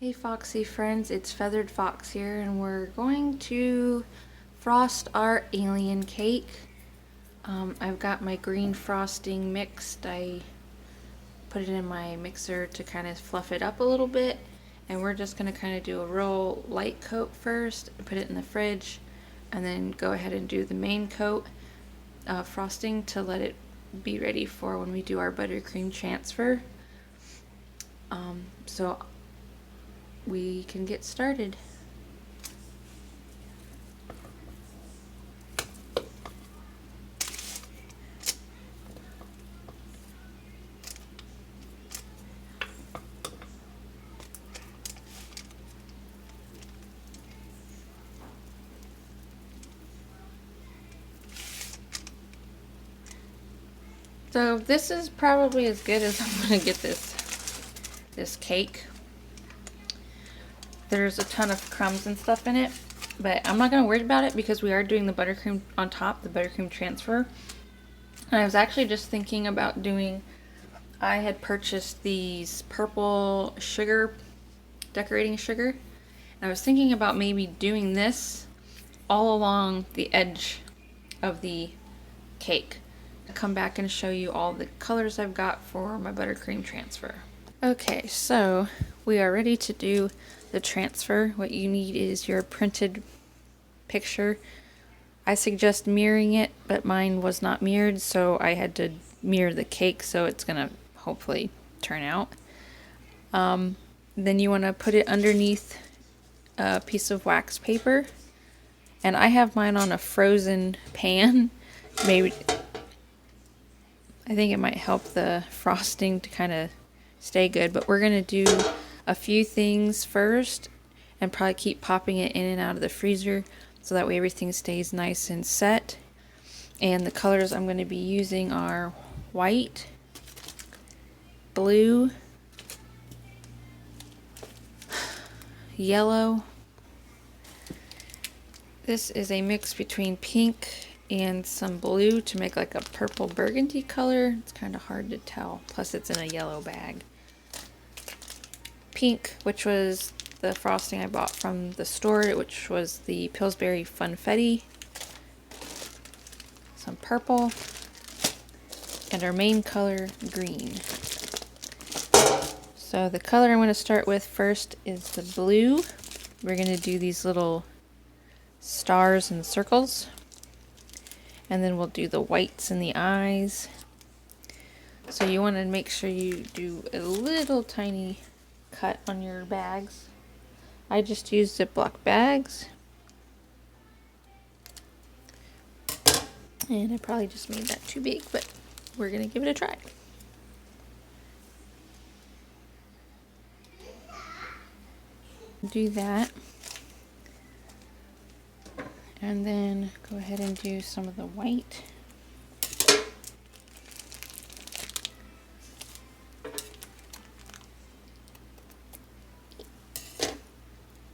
Hey Foxy friends, it's Feathered Fox here, and we're going to frost our alien cake. I've got my green frosting mixed. I put it in my mixer to kind of fluff it up a little bit, and we're just going to kind of do a real light coat first, put it in the fridge, and then go ahead and do the main coat frosting to let it be ready for when we do our buttercream transfer. So we can get started. So this is probably as good as I'm gonna get this cake. There's a ton of crumbs and stuff in it, but I'm not gonna worry about it because we are doing the buttercream on top, the buttercream transfer. And I was actually just thinking about doing, I had purchased these purple sugar, decorating sugar, and I was thinking about maybe doing this all along the edge of the cake. I'll come back and show you all the colors I've got for my buttercream transfer. Okay, so we are ready to do the transfer. What you need is your printed picture. I suggest mirroring it, but mine was not mirrored, so I had to mirror the cake, so it's gonna hopefully turn out. Then you want to put it underneath a piece of wax paper, and I have mine on a frozen pan. Maybe I think it might help the frosting to kind of stay good, but we're gonna do a few things first and probably keep popping it in and out of the freezer so that way everything stays nice and set. And the colors I'm going to be using are white, blue, yellow. This is a mix between pink and some blue to make like a purple burgundy color. It's kind of hard to tell, plus it's in a yellow bag. Pink, which was the frosting I bought from the store, which was the Pillsbury Funfetti. Some purple, and our main color, green. So the color I'm going to start with first is the blue. We're going to do these little stars and circles, and then we'll do the whites in the eyes. So you want to make sure you do a little tiny cut on your bags. I just used Ziploc bags, and I probably just made that too big, but we're gonna give it a try. Do that, and then go ahead and do some of the white.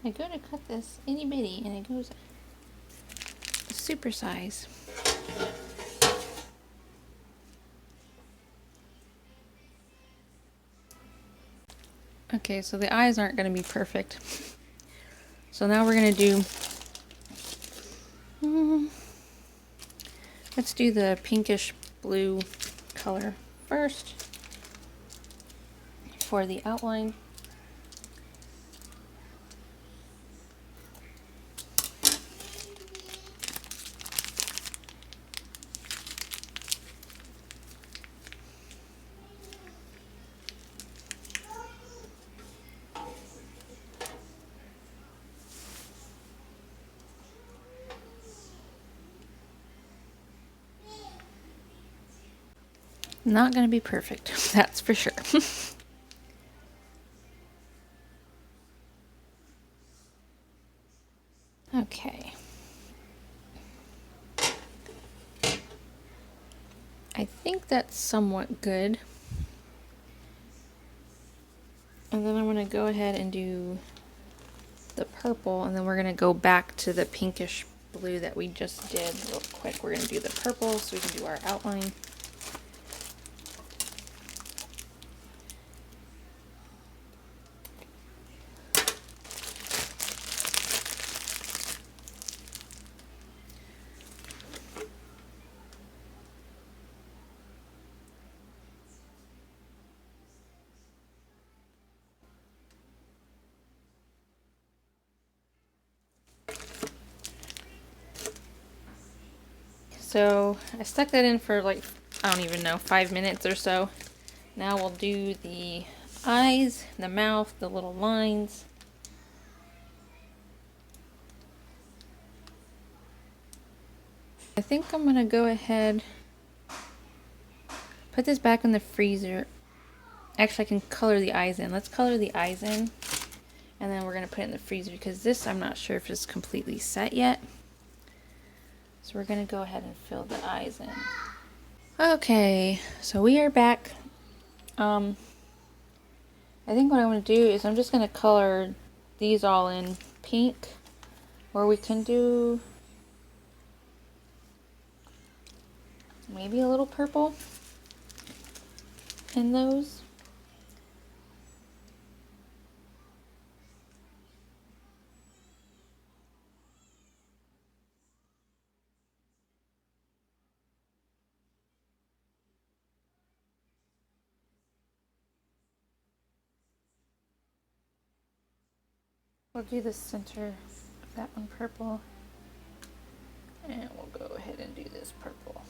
I go to cut this itty bitty and it goes super size. Okay, so the eyes aren't going to be perfect. So now we're going to do, let's do the pinkish blue color first for the outline. Not going to be perfect, that's for sure. Okay. I think that's somewhat good. And then I'm going to go ahead and do the purple, and then we're going to go back to the pinkish blue that we just did real quick. We're going to do the purple so we can do our outline. So I stuck that in for like, I don't even know, 5 minutes or so. Now we'll do the eyes, the mouth, the little lines. I think I'm gonna go ahead, put this back in the freezer. Actually, I can color the eyes in. Let's color the eyes in. And then we're gonna put it in the freezer because this, I'm not sure if it's completely set yet. So we're gonna go ahead and fill the eyes in. Okay, so we are back. I think what I'm gonna do is I'm just gonna color these all in pink. Or we can do maybe a little purple in those. We'll do the center of that one purple. And we'll go ahead and do this purple.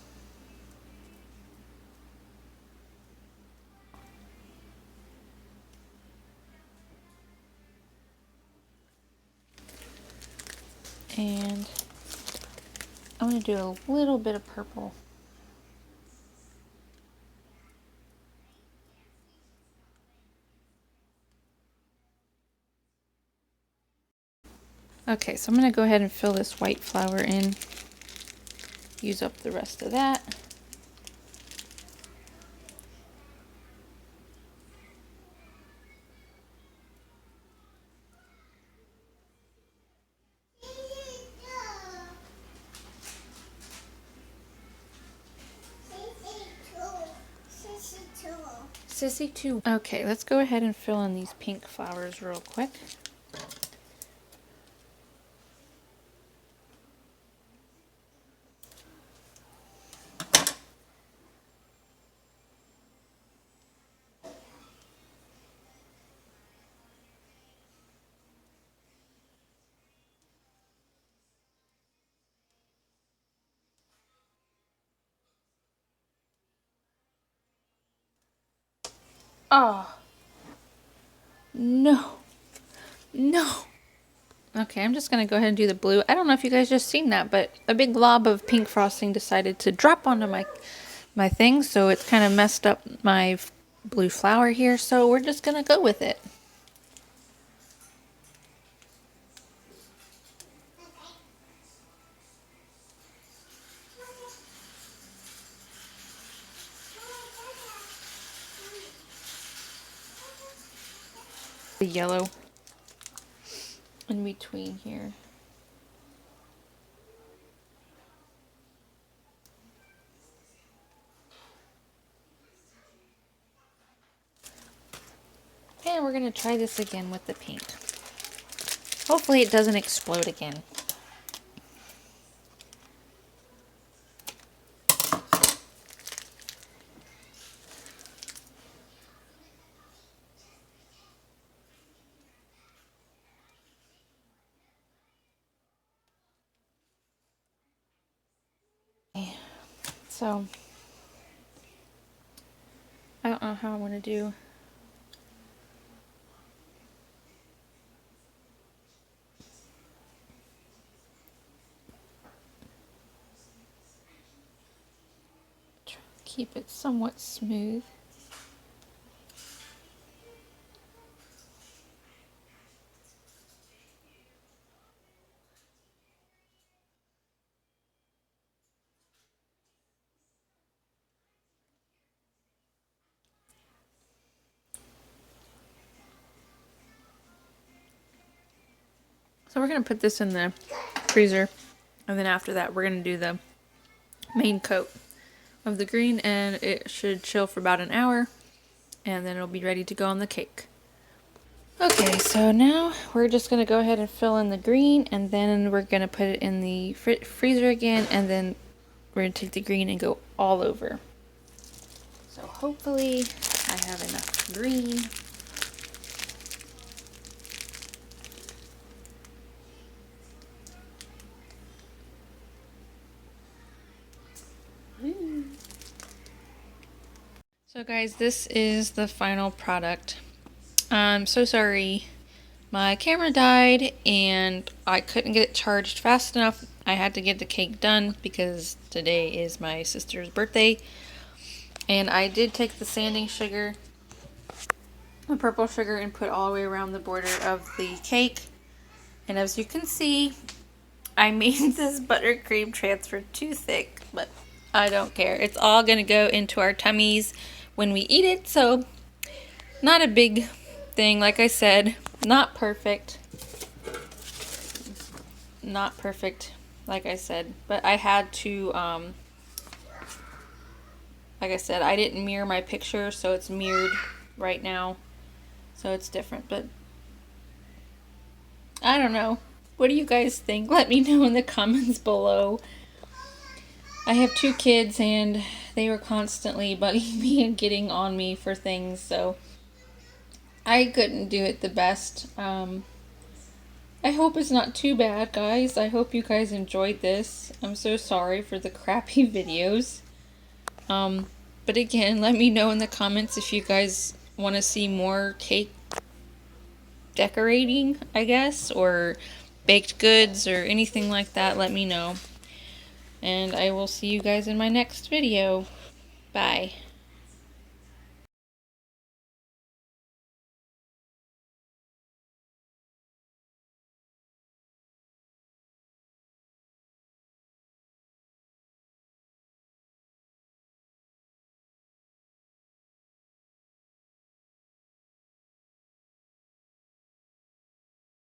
And I'm going to do a little bit of purple. Okay, so I'm going to go ahead and fill this white flower in. Use up the rest of that. Sissy too. Okay, let's go ahead and fill in these pink flowers real quick. Oh, no, no. Okay, I'm just gonna go ahead and do the blue. I don't know if you guys just seen that, but a big glob of pink frosting decided to drop onto my thing, so it's kind of messed up my blue flower here, so we're just gonna go with it. The yellow in between here. And we're going to try this again with the pink. Hopefully it doesn't explode again. So, I don't know how I want to do. Try to keep it somewhat smooth. So we're going to put this in the freezer, and then after that we're going to do the main coat of the green, and it should chill for about an hour, and then it'll be ready to go on the cake. Okay, so now we're just going to go ahead and fill in the green, and then we're going to put it in the freezer again, and then we're going to take the green and go all over. So hopefully I have enough green. So guys, this is the final product. I'm so sorry. My camera died and I couldn't get it charged fast enough. I had to get the cake done because today is my sister's birthday. And I did take the sanding sugar, the purple sugar, and put all the way around the border of the cake. And as you can see, I made this buttercream transfer too thick, but I don't care. It's all gonna go into our tummies when we eat it, so not a big thing. Like I said, not perfect. Not perfect, like I said, but I had to, like I said, I didn't mirror my picture, so it's mirrored right now, so it's different, but I don't know. What do you guys think? Let me know in the comments below. I have 2 kids and they were constantly bugging me and getting on me for things, so I couldn't do it the best. I hope it's not too bad, guys. I hope you guys enjoyed this. I'm so sorry for the crappy videos. But again, let me know in the comments if you guys want to see more cake decorating, I guess, or baked goods or anything like that. Let me know. And I will see you guys in my next video. Bye.